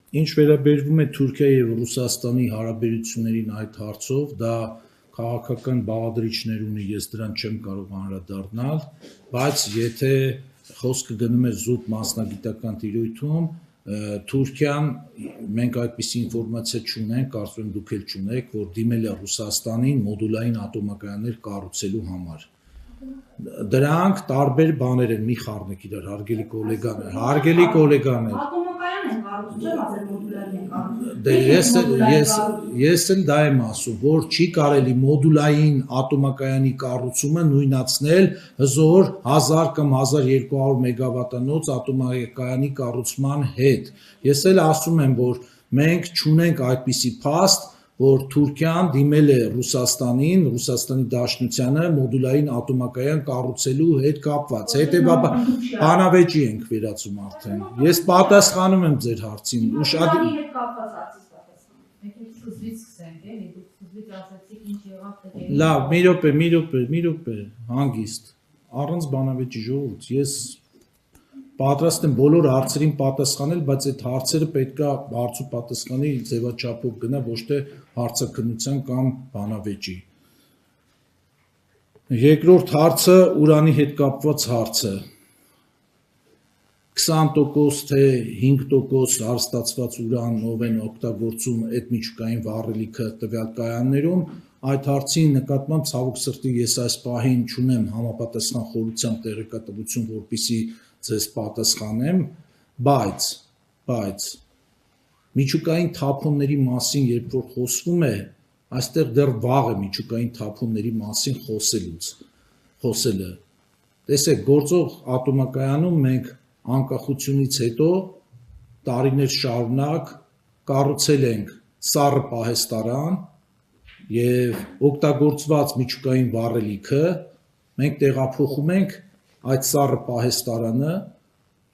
Ինչ վերաբերվում է Թուրքիայի եւ Ռուսաստանի հարաբերություններին այդ հարցով, դա քաղաքական բաղադրիչներ ունի, ես դրան չեմ կարող անդրադառնալ, բայց եթե խոսքը գնում է զուտ մասնագիտական տիրույթում, Թուրքիան, մենք այդպիսի ինֆորմացիա չունենք, կարծում եմ դուք էլ չունեք, որ դիմել է Ռուսաստանին մոդուլային ատոմակայաններ կառուցելու համար։ Դրանք տարբեր բաներ են, մի խառնեք իրար, հարգելի գոլեգաներ, Ես էլ դա եմ ասում, որ չի կարելի մոդուլային ատոմակայանի կառուցումը նույնացնել հզոր 1000 կամ 1200 մեգավատանոց ատոմակայանի կառուցման հետ։ Ես էլ ասում եմ, որ մենք չունենք այդպիսի փաստ, որ Թուրքիան դիմել է Ռուսաստանին, Ռուսաստանի Դաշնությանը մոդուլային ատոմակայան կառուցելու հետ կապված։ Հետևաբար բանավեճի ենք վերածում արդեն։ Ես պատասխանում եմ ձեր հարցին։ Լավ, մի րոպե, հանգիստ, առանց բանավեճի ժողովուրդ, ես պատրաստ եմ բոլոր հարցերին պատասխանել, բայց այդ հարցերը պետքա հարց ու պատասխանի ձևաչափով գնա, ոչ թե հարցաքննության կամ բանավեճի։ Երկրորդ հարցը ուրանի հետ կապված հարցը։ 20% թե 5% հարստացված ուրանով են օգտագործում այդ միջուկային վառելիքը տվյալ կայաններում, այդ հարցի նկատմամբ ցավոք սրտի ես այս պահին չունեմ համապատասխան խորությամբ տեղեկատվություն, որպեսզի ձեզ պատասխանեմ, բայց միջուկային թափոնների մասին երբ որ խոսվում է, այստեղ դեռ վաղ է միջուկային թափոնների մասին խոսելը։ Տեսեք, գործող ատոմակայանում մենք անկախությունից հետո տարիներ շարունակ կառուցել ենք սառը պահեստարան եւ օգտագործված միջուկային վառելիքը մենք տեղափոխում ենք այդ սառը պահեստարանը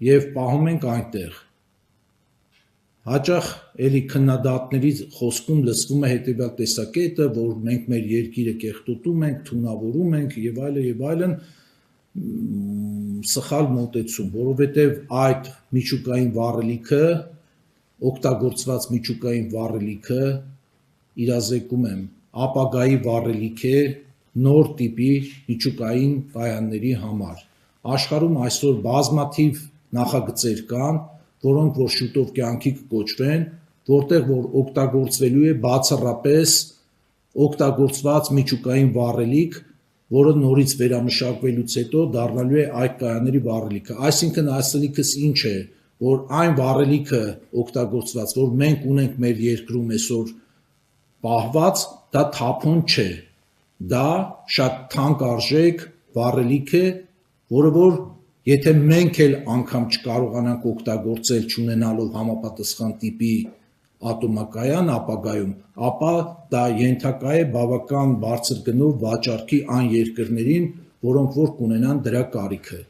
եւ պահում ենք այնտեղ։ Հաճախ էլի քննադատների խոսքում լսվում է հետեւյալ տեսակետը, որ մենք մեր երկիրը կեղտոտում ենք, թունավորում ենք եւ այլն, սխալ մոտեցում, որովհետև այդ միջուկային վառելիքը, օգտագործված միջուկային վառելիքը, իրազեկում եմ, ապագայի վառելիք է նոր տիպի միջուկային կայանների համար։ Աշխարհում այսօր բազմաթիվ նախագծեր կան, որոնք որ շուտով կյանքի կկոչվեն, որտեղ որ օգտագործվելու է բացառապես օգտագործված միջուկային վառելիք, որը նորից վերամշակվելուց հետո դառնալու է այդ կայանների վառելիքը։ Այսինքն ասելիքս ինչ է, որ այն վառելիքը օգտագործված, որ մենք ունենք մեր երկրում այսօր պահված, դա թափոն չէ, դա շատ թանկարժեք վառելիք է, որը որ եթե մենք էլ անգամ չկարողանանք օգտագործել չունենալով համապատասխան տիպի ատոմակայան ապագայում, ապա դա ենթակա է բավական բարձր գնով վաճառքի այն երկրներին, որոնք որ կունենան դրա կարիքը։